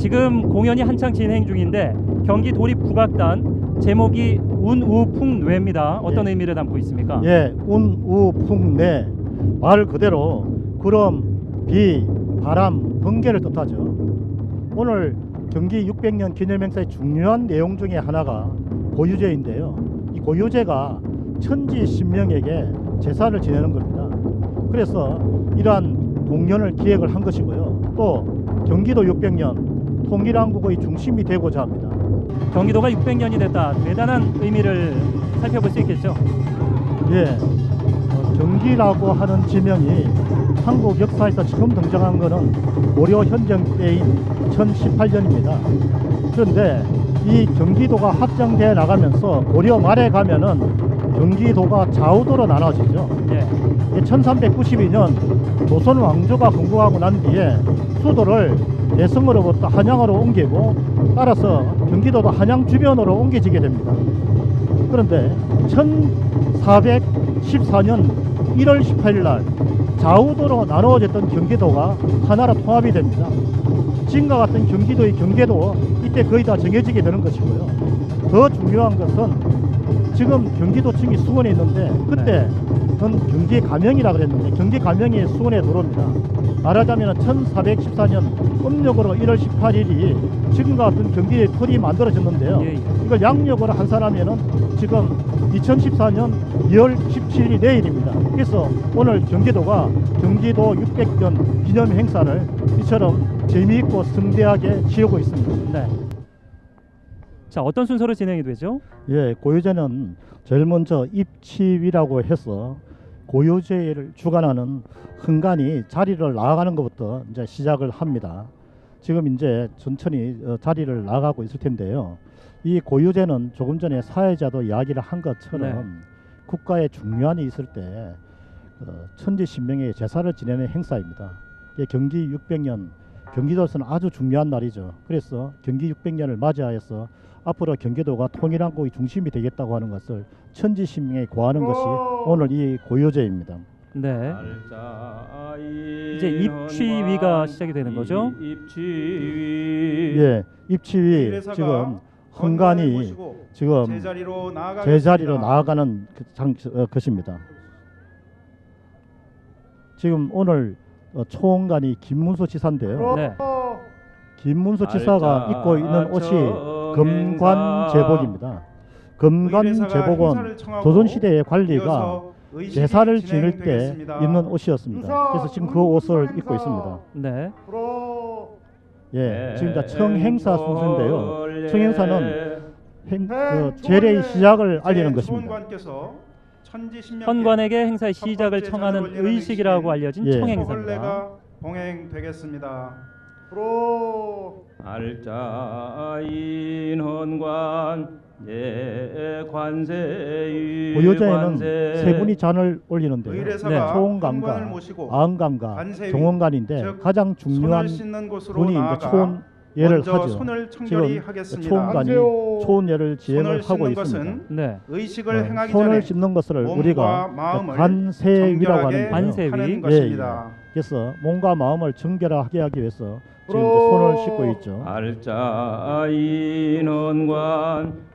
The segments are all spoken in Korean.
지금 공연이 한창 진행 중인데 경기 도립국악단 제목이 운우풍뇌입니다. 어떤 예. 의미를 담고 있습니까? 예, 운우풍뇌 말 그대로 구름, 비, 바람, 번개를 뜻하죠. 오늘 경기 600년 기념행사의 중요한 내용 중에 하나가 고유제인데요. 이 고유제가 천지 신명에게 제사를 지내는 겁니다. 그래서 이러한 공연을 기획을 한 것이고요. 또 경기도 600년 통일한국의 중심이 되고자 합니다. 경기도가 600년이 됐다. 대단한 의미를 살펴볼 수 있겠죠. 예, 경기라고 하는 지명이 한국 역사에서 처음 등장한 것은 고려 현정 때인 1018년입니다. 그런데 이 경기도가 확장되어 나가면서 고려 말에 가면은 경기도가 좌우도로 나눠지죠. 예. 1392년 조선 왕조가 건국하고 난 뒤에 수도를 대성으로부터 한양으로 옮기고 따라서 경기도도 한양 주변으로 옮겨지게 됩니다. 그런데 1414년 1월 18일 날 좌우도로 나누어졌던 경기도가 하나로 통합이 됩니다. 지금과 같은 경기도의 경계도 이때 거의 다 정해지게 되는 것이고요. 더 중요한 것은 지금 경기도청이 수원에 있는데 그때는 경기 가명이라 그랬는데 경기 가명이 수원에 들어옵니다. 말하자면 1414년 음력으로 1월 18일이 지금과 같은 경기의 틀이 만들어졌는데요. 예, 예. 이걸 양력으로 환산하면은 지금 2014년 2월 17일이 내일입니다. 그래서 오늘 경기도가 경기도 600년 기념 행사를 이처럼 재미있고 성대하게 치르고 있습니다. 네. 자, 어떤 순서로 진행이 되죠? 예, 고유제는 제일 먼저 입치위라고 해서 고유제를 주관하는 흥관이 자리를 나아가는 것부터 이제 시작을 합니다. 지금 이제 천천히 자리를 나가고 있을 텐데요. 이 고유제는 조금 전에 사회자도 이야기를 한 것처럼 네. 국가에 중요한 일이 있을 때 천지신명의 제사를 지내는 행사입니다. 이게 경기 600년, 경기도에서는 아주 중요한 날이죠. 그래서 경기 600년을 맞이하여서 앞으로 경기도가 통일한국의 중심이 되겠다고 하는 것을 천지신명에 고하는 것이 오늘 이 고유제입니다. 네. 이제 입치위가 시작이 되는 거죠? 예, 입치위 지금 흥관이 지금 제자리로 나아가는 것입니다. 지금 오늘 초원관이 김문수 지사인데요. 네. 김문수 지사가 입고 있는 옷이 금관제복입니다. 금관제복은 조선시대의 관리가 제사를 지낼 때 입는 옷이었습니다. 그래서 지금 그 옷을 입고 있습니다. 네. 예, 지금 다 청행사 순서인데요. 청행사는 제례의 시작을 알리는 것입니다. 헌관에게 행사의 시작을 청하는 의식이라고 알려진 예. 청행사입니다. 봉행되겠습니다. 알자인 헌관 관세의 고유제에는 세 분이 잔을 올리는데요. 의례사가 초원관과 헌관을 모시고 아흥관과 관세위, 종원관인데 즉 가장 중요한 손을 씻는 곳으로 분이 이제 나아가 초원예를 먼저 하죠. 손을 청결히 지금 하겠습니다. 초원관이 초원예를 지행을 손을 하고 씻는 있습니다. 것은 네. 의식을 행하기 손을 전에 씻는 것을 몸과 우리가 마음을 관세위라고 정결하게 하는데요. 관세위. 하는 것입니다. 그래서 몸과 마음을 정결하게 하기 위해서 지금 이제 손을 씻고 있죠. 알자인 헌관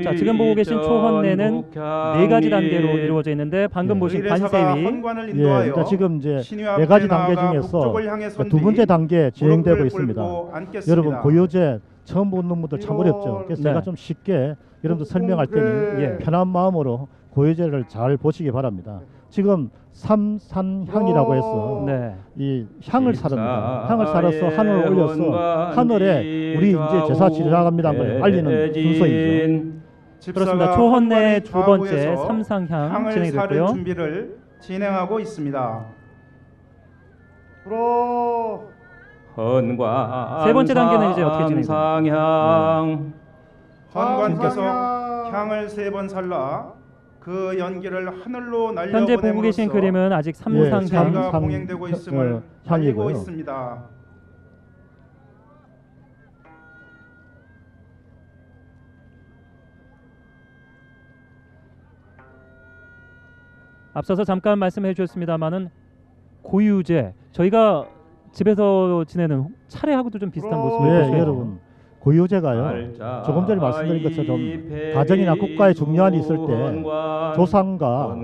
자, 지금 보고 계신 초헌례는 네 가지 단계로 이루어져 있는데 방금 예. 보신 의례사가 관세위, 헌관을 예, 인도하여 그러니까 지금 이제 신위 네 앞에 가지 단계 나아가 중에서 북쪽을 향해 선 두 번째 뒤 단계 진행되고 무릎을 있습니다. 꿇고 앉겠습니다. 여러분 고유제 처음 보는 분들 참 어렵죠. 그래서 네. 제가 좀 쉽게 여러분들 설명할 테니 예. 편한 마음으로 고유제를 잘 보시기 바랍니다. 지금 삼산향이라고 해서 네. 이 향을 사릅니다. 향을 사러서 하늘을 올려서 하늘에 우리 이제 제사 지나갑니다는 걸 알리는 순서이죠. 그렇습니다. 집사가 초헌례 헌관의 두 번째 좌우에서 삼상향 향을 진행이 사를 됐고요. 준비를 진행하고 있습니다. 헌관 세 번째 단계는 이제 어떻게 진행됩니까? 삼상향 헌관께서 향을 3번 살라 그 연기를 하늘로 현재 보고 계신 날려보냄으로써 그림은 아직 예, 삼상향. 제사가 삼- 봉행되고 있음을 알리고 향이고요. 있습니다. 앞서서 잠깐 말씀해 주셨습니다마는 고유제, 저희가 집에서 지내는 차례하고도 좀 비슷한 모습을 네, 볼수 있네요. 여러분 고유제가요. 조금 전에 말씀드린 것처럼 가정이나 국가에 중요한 일이 있을 때 조상과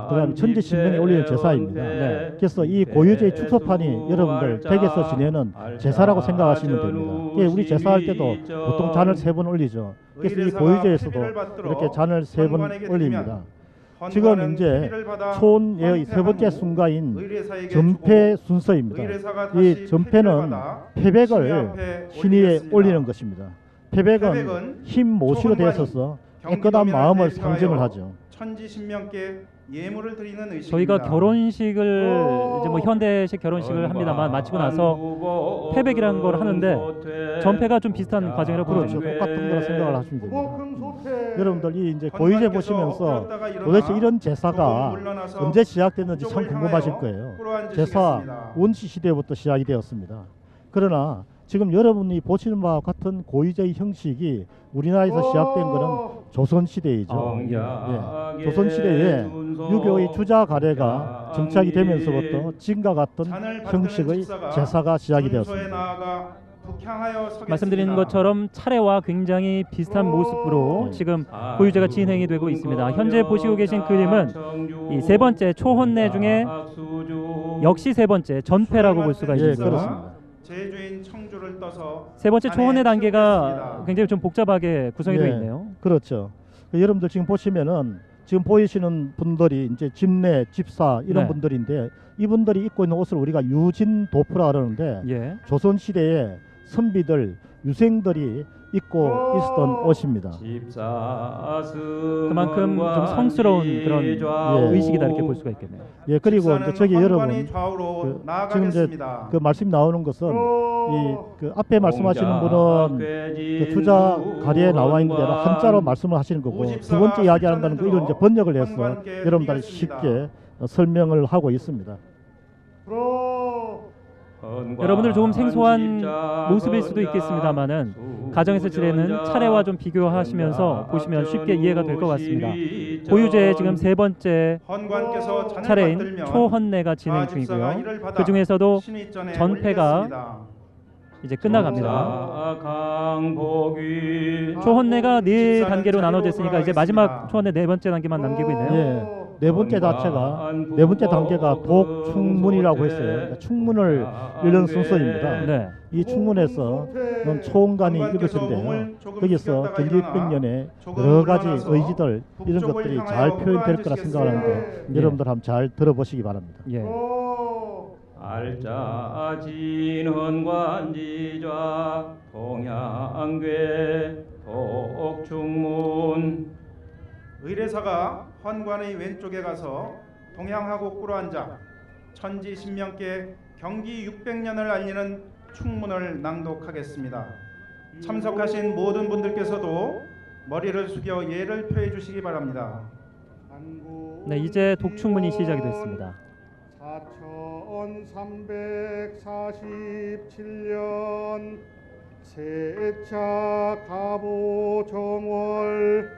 그다음에 천지 신명에 올리는 제사입니다. 네. 그래서 이 고유제의 축소판이 여러분들 댁에서 지내는 제사라고 생각하시면 됩니다. 이게 우리 제사할 때도 보통 잔을 3번 올리죠. 그래서 이 고유제에서도 이렇게 잔을 3번 올립니다. 지금 이제 초혼의 3번째 순가인 전패 순서입니다. 이 전패는 패백을 신위에 올리는 것입니다. 패백은 힘 모시로 되어 있어서 깨끗한 마음을 상징을 하죠. 천지신명께 예물을 드리는 의식입니다. 저희가 결혼식을 이제 뭐 현대식 결혼식을 합니다만 마치고 나서 패백이라는 걸 하는데 전패가 좀 비슷한 과정이라고 그렇죠. 보죠. 똑같은 거라 생각을 하시면 됩니다. 여러분들 이 이제 고유제 보시면서 도대체 이런 제사가 언제 시작됐는지 참 궁금하실 거예요. 제사 원시 시대부터 시작이 되었습니다. 그러나 지금 여러분이 보시는 바와 같은 고유제의 형식이 우리나라에서 시작된 것은 조선 시대이죠. 예. 조선 시대에 유교의 주자 가래가 정착이 되면서부터 지금과 같은 형식의 제사가 시작이 되었습니다. 말씀드린 것처럼 차례와 굉장히 비슷한 모습으로 지금 고유제가 진행이 되고 있습니다. 현재 보시고 계신 그림은 이 3번째 초혼례 중에 역시 3번째 전패라고 볼 수가 있습니다. 그렇습니다. 제주인 청주를 떠서 3번째 초혼례 단계가 굉장히 좀 복잡하게 구성이 되어 있네요. 그렇죠. 여러분들 지금 보시면은 지금 보이시는 분들이 이제 집내, 집사 이런 네. 분들인데 이분들이 입고 있는 옷을 우리가 유진도프라 그러는데 예. 조선 시대에 선비들, 유생들이 입고 있었던 옷입니다. 그만큼 좀 성스러운 그런 의식이다 이렇게 볼 수가 있겠네요. 예, 그리고 이제 저기 여러분 지금 이제 그 말씀 나오는 것은 이 그 앞에 말씀하시는 분은 그 주자 가리에 나와 있는 대로 한자로 말씀을 하시는 거고 두 번째 이야기하는 거는 이걸 이제 번역을 해서 여러분들이 쉽게 설명을 하고 있습니다. 여러분들 조금 생소한 모습일 수도 있겠습니다만은 가정에서 지내는 차례와 좀 비교하시면서 보시면 쉽게 이해가 될 것 같습니다. 고유제의 지금 3번째 차례인 초헌례가 진행 중이고요. 그 중에서도 전패가 이제 끝나갑니다. 초헌례가 4단계로 나눠졌으니까 이제 마지막 초헌례 4번째 단계만 남기고 있네요. 예. 네 번째 단계가 독충문이라고 했어요. 그러니까 충문을 읽는 순서입니다. 네. 이 충문에서 초원관이 읽을 텐데요. 거기서 경기 600년에 여러 가지 의지들 이런 것들이 잘 표현될 거라 생각하는데 여러분들 한번 잘 들어보시기 바랍니다. 예. 알자 진헌관지좌 동양괴 독충문. 의례사가 헌관의 왼쪽에 가서 동양하고 꿇어앉아 천지신명께 경기 600년을 알리는 충문을 낭독하겠습니다. 참석하신 모든 분들께서도 머리를 숙여 예를 표해 주시기 바랍니다. 네, 이제 독충문이 시작이 됐습니다. 4347년 세차 가보 정월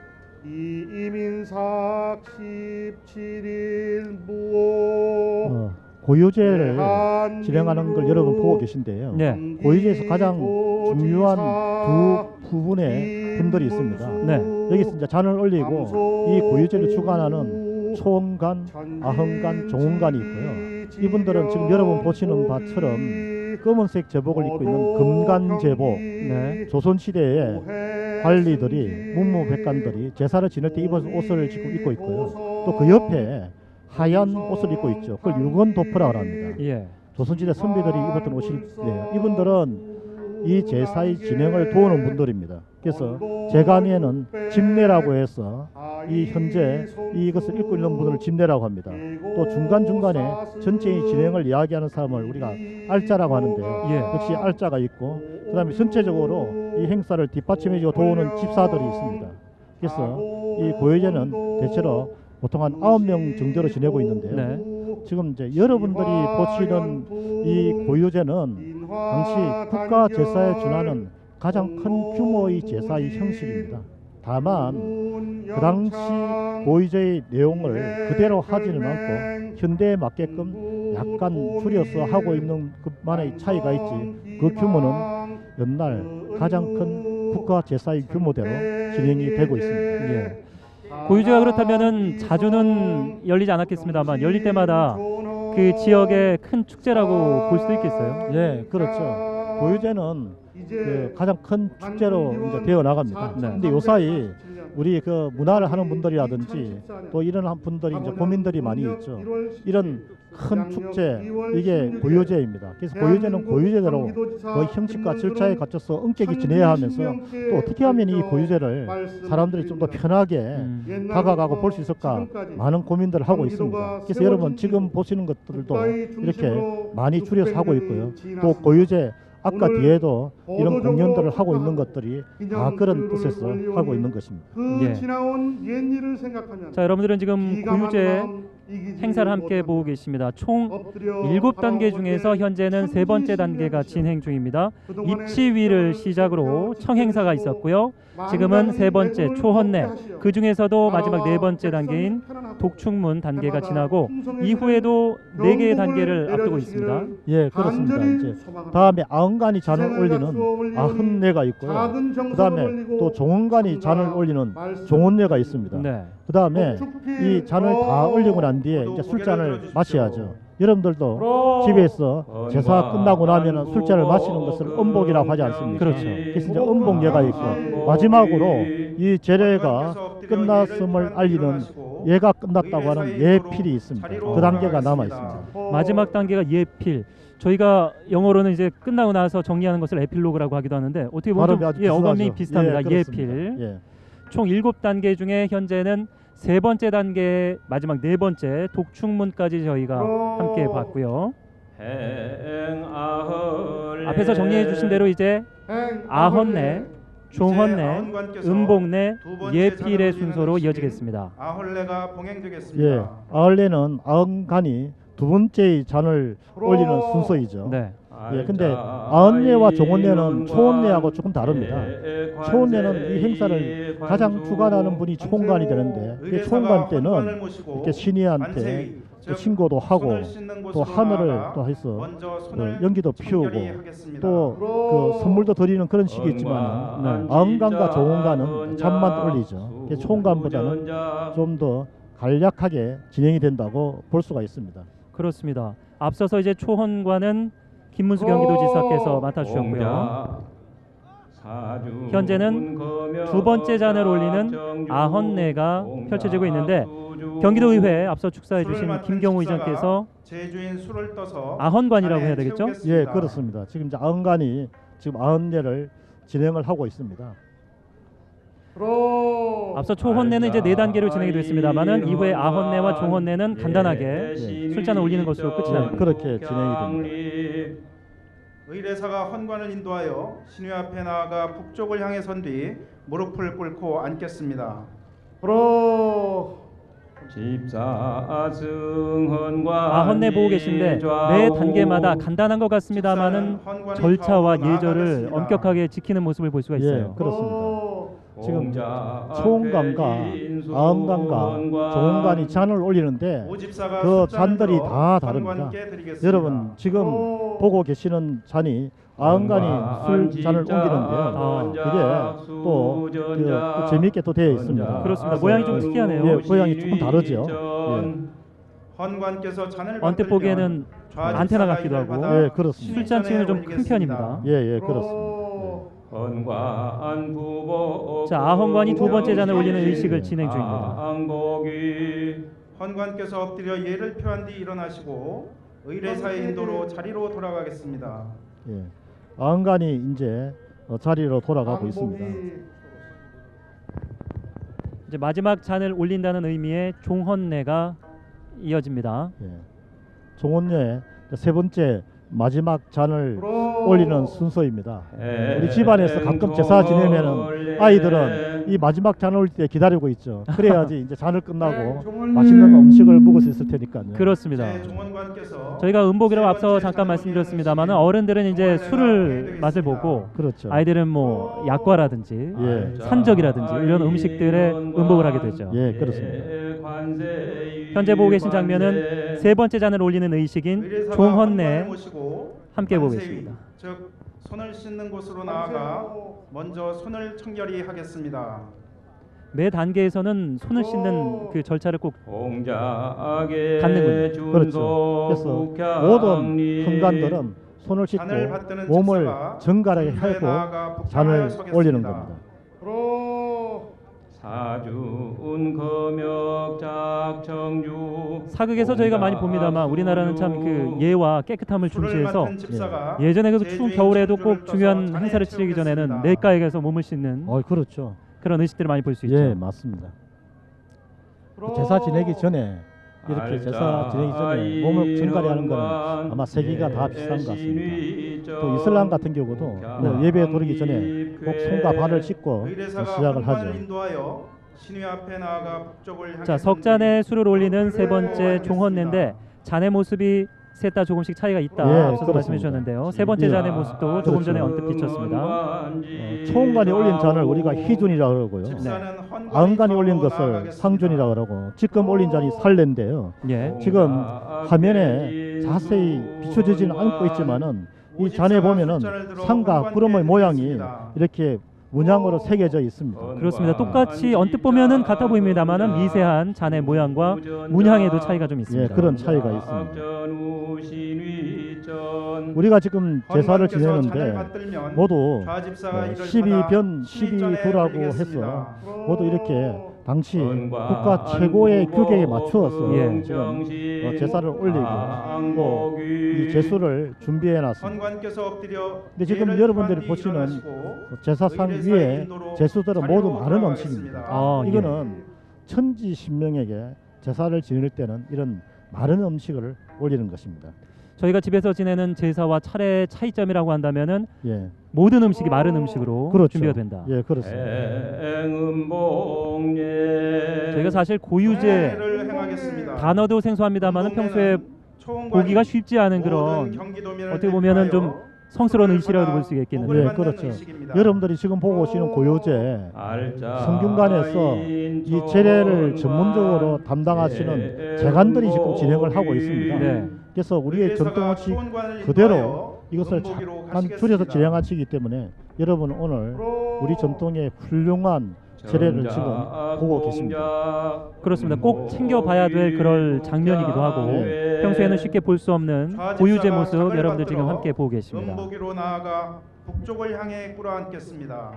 이민삭 17일 무오 고유제를 진행하는 걸 여러분 보고 계신데요. 네. 고유제에서 가장 중요한 두 부분의 분들이 있습니다. 네. 여기서 이제 잔을 올리고 이 고유제를 주관하는 초원관, 아흥관, 종원관이 있고요. 이분들은 지금 여러분 보시는 바처럼 검은색 제복을 입고 있는 금관제복, 네. 조선시대의 관리들이 문무백관들이 제사를 지낼 때 입은 옷을 지금 입고 있고요. 또 그 옆에 하얀 옷을 입고 있죠. 그걸 유건도프라고 합니다. 예. 조선시대 선비들이 입었던 옷인데요. 이분들은 이 제사의 진행을 도우는 분들입니다. 그래서 제간에는 집례라고 해서 이 현재 이것을 읽고 있는 분을 집례라고 합니다. 또 중간중간에 전체의 진행을 이야기하는 사람을 우리가 알자라고 하는데요. 예. 역시 알자가 있고 그 다음에 전체적으로 이 행사를 뒷받침해주고 도우는 집사들이 있습니다. 그래서 이 고유제는 대체로 보통 한 9명 정도로 지내고 있는데요. 네. 지금 이제 여러분들이 보시는 이 고유제는 당시 국가 제사에 준하는 가장 큰 규모의 제사의 형식입니다. 다만 그 당시 고유제의 내용을 그대로 하지는 않고 현대에 맞게끔 약간 줄여서 하고 있는 것만의 차이가 있지 그 규모는 옛날 가장 큰 국가 제사의 규모대로 진행이 되고 있습니다. 예. 고유제가 그렇다면은 자주는 열리지 않았겠습니다만 열릴 때마다 그 지역의 큰 축제라고 볼 수도 있겠어요. 예, 그렇죠. 고유제는 그 가장 큰 축제로 이제 되어 나갑니다. 네. 근데 요사이 우리 그 문화를 하는 분들이라든지 또 이런 분들이 이제 고민들이 많이 있죠. 이런 큰 축제 이게 고유제입니다. 그래서 고유제는 고유제대로 그 형식과 절차에 갖춰서 엄격히 지내야 하면서 또 어떻게 하면 이 고유제를 사람들이 좀 더 편하게 다가가고 볼 수 있을까 많은 고민들을 하고 있습니다. 그래서 여러분 지금 보시는 것들도 이렇게 많이 줄여서 하고 있고요. 또 고유제 아까 뒤에도 이런 공연들을 하고 있는 것들이 다 그런 뜻에서 하고 있는 것입니다. 예. 지나온 옛일을 생각하면 자, 여러분들은 지금 고유제 행사를 함께 보고 계십니다. 총 7단계 중에서 현재는 3번째 단계가 진행 중입니다. 입치위를 시작으로 청행사가 있었고요. 지금은 3번째 초헌내, 그 중에서도 마지막 4번째 단계인 독충문 단계가 지나고 이후에도 4개의 단계를 앞두고 있습니다. 예, 그렇습니다. 이제 다음에 아흥간이 잔을 올리는 아흔례가 있고요. 그 다음에 또 종원간이 잔을 올리는 종원례가 있습니다. 네. 그 다음에 이 잔을 다 올리고 난 뒤에 이제 술잔을 마셔야죠. 여러분들도 집에서 제사 끝나고 나면 술잔을 마시는 것을 음복이라고 하지 않습니까? 그렇죠. 그래서 이제 음복례가 있고 마지막으로 이 제례가 끝났음을 알리는 예가 끝났다고 하는 예필이 있습니다. 그 단계가 남아 있습니다. 마지막 단계가 예필. 저희가 영어로는 이제 끝나고 나서 정리하는 것을 에필로그라고 하기도 하는데 어떻게 보면 좀, 아주 어감이 비슷하죠. 비슷합니다. 예, 그렇습니다. 예필. 예. 총 7단계 중에 현재는 3번째 단계 마지막 4번째 독충문까지 저희가 함께 봤고요. 앞에서 정리해 주신 대로 이제 아헌내, 종헌내, 음복내, 예필의 순서로 이어지겠습니다. 아헐레가 봉행되겠습니다. 예, 아흘레는 아흥간이 두 번째의 잔을 올리는 순서이죠. 네. 예, 근데 아흔례와 종원례는 초원례하고 조금 다릅니다. 초원례는 이 행사를 가장 주관하는 분이 총관이 되는데 이 총관 때는 이렇게 신이한테 또 신고도 하고 또 하늘을 또 해서 연기도 피우고 또 그 선물도 드리는 그런 식이 있지만 아흥간과 종원간은 잔만 올리죠. 총관보다는 좀 더 간략하게 진행이 된다고 볼 수가 있습니다. 그렇습니다. 앞서서 이제 초헌관은 김문수 경기도지사께서 맡아주셨고요. 현재는 2번째 잔을 올리는 아헌례가 펼쳐지고 있는데 경기도의회 앞서 축사해 주신 김경호 의장께서 제주인 술을 떠서 아헌관이라고 해야 되겠죠? 예, 그렇습니다. 지금 이제 아흥간이 지금 아헌례를 진행을 하고 있습니다. 앞서 초헌례는 이제 4단계로 진행이 됐습니다만은 이후에 아헌례와 종헌례는 간단하게 술잔을 올리는 것으로 끝이 납니다. 그렇게 진행이 됩니다. 의례사가 헌관을 인도하여 신위 앞에 나아가 북쪽을 향해 선 뒤 무릎을 꿇고 앉겠습니다. 아헌례 보고 계신데 매 단계마다 간단한 것 같습니다만은 절차와 예절을 엄격하게 지키는 모습을 볼 수가 있어요. 예, 그렇습니다. 지금 초원관과 아흥간과 종원관이 잔을 올리는데 그 잔들이 다 다릅니다. 여러분 지금 보고 계시는 잔이 아흥간이 술잔을 옮기는데요. 이게 또 재미있게 또 되어 있습니다. 그렇습니다. 모양이 좀 특이하네요. 예, 모양이 조금 다르죠. 예. 헌관께서 잔을 언뜻 보기에는 안테나 같기도 하고 예, 그렇습니다. 술잔치는 좀 큰 편입니다. 예, 그렇습니다. 자, 아헌관이 2번째 잔을 올리는 의식을 진행 중입니다. 헌관께서 엎드려 예를 표한 뒤 일어나시고 의례사의 인도로 자리로 돌아가겠습니다. 예, 아흥간이 이제 자리로 돌아가고 있습니다. 이제 마지막 잔을 올린다는 의미의 종헌례가 이어집니다. 예, 종원례 3번째 마지막 잔을 올리는 순서입니다. 우리 집안에서 가끔 제사 지내면은 아이들은 이 마지막 잔을 올릴 때 기다리고 있죠. 그래야지 이제 잔을 끝나고 맛있는 음식을 먹을 수 있을 테니까요. 그렇습니다. 저희가 음복이라고 앞서 잠깐 말씀드렸습니다만 어른들은 이제 술을 맛을 보고 그렇죠. 아이들은 뭐 약과라든지 예. 산적이라든지 이런 음식들의 음복을 하게 되죠. 예, 그렇습니다. 현재 보고 계신 장면은 세 번째 잔을 올리는 의식인 의례사가 종헌내 헌관을 모시고 함께 보고 관세의, 계십니다. 즉 손을 씻는 곳으로 나아가 먼저 손을 청결히 하겠습니다. 매 단계에서는 손을 씻는 그 절차를 꼭 공자하게 갖는군요. 그렇죠. 그래서 모든 헌관들은 손을 씻고 잔을 받드는 몸을 집사가 정갈하게 중도에 하고 나아가 복장을 잔을 서겠습니다. 올리는 겁니다. 사준 검역 작청주 사극에서 저희가 많이 봅니다만 우리나라는 참 그 예와 깨끗함을 술을 중시해서 맡은 집사가 예전에 그 추운 제주인 겨울에도 청주를 꼭 중요한 떠서 잔에 행사를 치르기 전에는 채우겠습니다. 냇가에 가서 몸을 씻는 그렇죠. 그런 의식들을 많이 볼 수 있죠. 예, 맞습니다. 제사 지내기 전에 이렇게 제사 지내기 전에 몸을 정갈히 하는 것은 아마 세계가 다 비슷한 것 같습니다. 또 이슬람 같은 경우도 뭐 예배에 들어기 전에 꼭 손과 발을 씻고 의례사가 시작을 하죠. 헌관을 인도하여 신위 앞에 나아가 북쪽을 향해 자, 석잔에 술을 올리는 세 번째 종헌내인데 잔의 모습이 셋 다 조금씩 차이가 있다. 예, 앞서도 말씀해 그렇습니다. 주셨는데요. 세 번째 예. 잔의 모습도 조금 전에 그렇죠. 언뜻 비쳤습니다. 초원관이 올린 잔을 우리가 희준이라 그러고요. 집사는 아흔관이 올린 것을 나아가겠습니다. 상준이라 그러고 지금 올린 잔이 살레인데요. 예. 지금 화면에 자세히 비춰지지는 않고 있지만은 이 잔에 보면은 상과 구름의 모양이 이렇게 문양으로 새겨져 있습니다. 그렇습니다. 똑같이 언뜻 보면은 같아 보입니다만은 미세한 잔의 모양과 문양에도 차이가 좀 예, 있습니다. 그런 차이가 있습니다. 우리가 지금 제사를 지내는데 모두 12변 12도라고 해서 모두 이렇게 당시 국가 최고의 규격에 맞추어서 예. 지금 제사를 올리고 또 이 제수를 준비해 놨습니다. 헌관께서 엎드려 근데 지금 예를 여러분들이 표하니 보시는 일어나시고 제사상 의례사의 위에 인도로 제수들은 자리로 모두 마른 돌아가겠습니다. 음식입니다. 아, 예. 이거는 천지신명에게 제사를 지낼 때는 이런 마른 음식을 올리는 것입니다. 저희가 집에서 지내는 제사와 차례의 차이점이라고 한다면은 예, 모든 음식이 마른 음식으로 그렇죠. 준비가 된다. 예, 그렇습니다. 저희가 사실 고유제 를 행하겠습니다. 단어도 생소합니다만은 평소에 보기가 쉽지 않은 그런 어떻게 보면은 좀 성스러운 의식이라고 볼 수 있겠는데. 예, 그렇죠. 여러분들이 지금 보고 오시는 고요제 성균관에서 이 제례를 전문적으로 담당하시는 재관들이 지금 진행을 하고 있습니다. 네. 그래서 우리의 전통 음식 그대로 이것을 잠깐 줄여서 진행하시기 때문에 여러분 오늘 우리 전통의 훌륭한 제례를 지금 보고 계십니다. 그렇습니다. 꼭 챙겨봐야 될 그럴 장면이기도 하고 평소에는 쉽게 볼 수 없는 고유제 모습 여러분들 지금 함께 보고 계십니다. 음보기로 나아가 북쪽을 향해 꿇어앉겠습니다.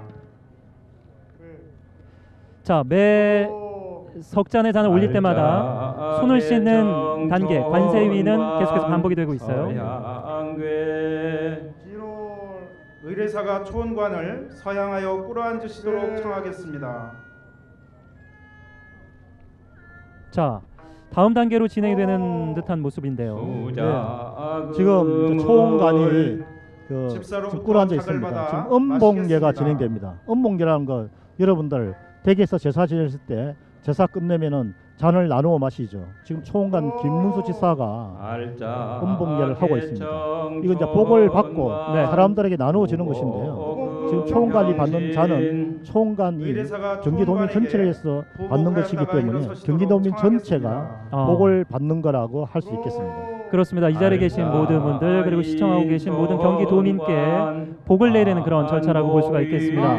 자, 매 석잔의 잔을 올릴 때마다 손을 씻는 단계, 관세위는 계속해서 반복이 되고 있어요. 의례사가 초원관을 서양하여 꿇어앉으시도록 청하겠습니다. 자, 다음 단계로 진행이 되는 듯한 모습인데요. 지금 초원관이 집사로부터 지금 꿇어앉아 작을 있습니다. 받아 지금 음봉예가 마시겠습니다. 진행됩니다. 음봉예라는 거 여러분들 댁에서 제사 지냈을 때 제사 끝내면은 잔을 나누어 마시죠. 지금 초원관 김문수 지사가 음봉예를 하고 있습니다. 이건 이제 복을 받고 사람들에게 나누어지는 것인데요. 지금 초원관이 받는 잔은 초원관이 의례사가 경기도민 전체를 해서 받는 것이기 때문에 경기도민 전체가 복을 받는 거라고 할 수 있겠습니다. 그렇습니다. 이 자리에 계신 모든 분들 그리고 시청하고 계신 모든 경기도민께 복을 내리는 그런 절차라고 볼 수가 있겠습니다.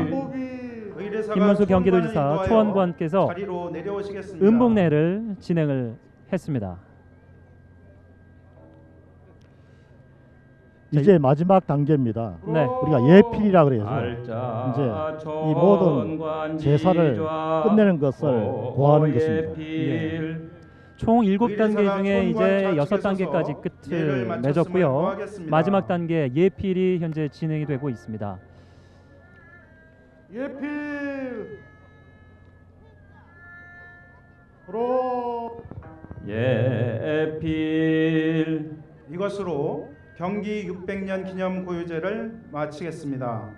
김문수 경기도지사 초원관께서 자리로 내려오시겠습니다. 음복례를 진행을 했습니다. 이제 마지막 단계입니다. 네. 우리가 예필이라 그래서 이제 이 모든 제사를 끝내는 것을 고하는 것입니다. 예. 총 7단계 중에 이제 6단계까지 끝을 맺었고요. 마지막 단계 예필이 현재 진행이 되고 있습니다. 예필 이것으로 경기 600년 기념 고유제를 마치겠습니다.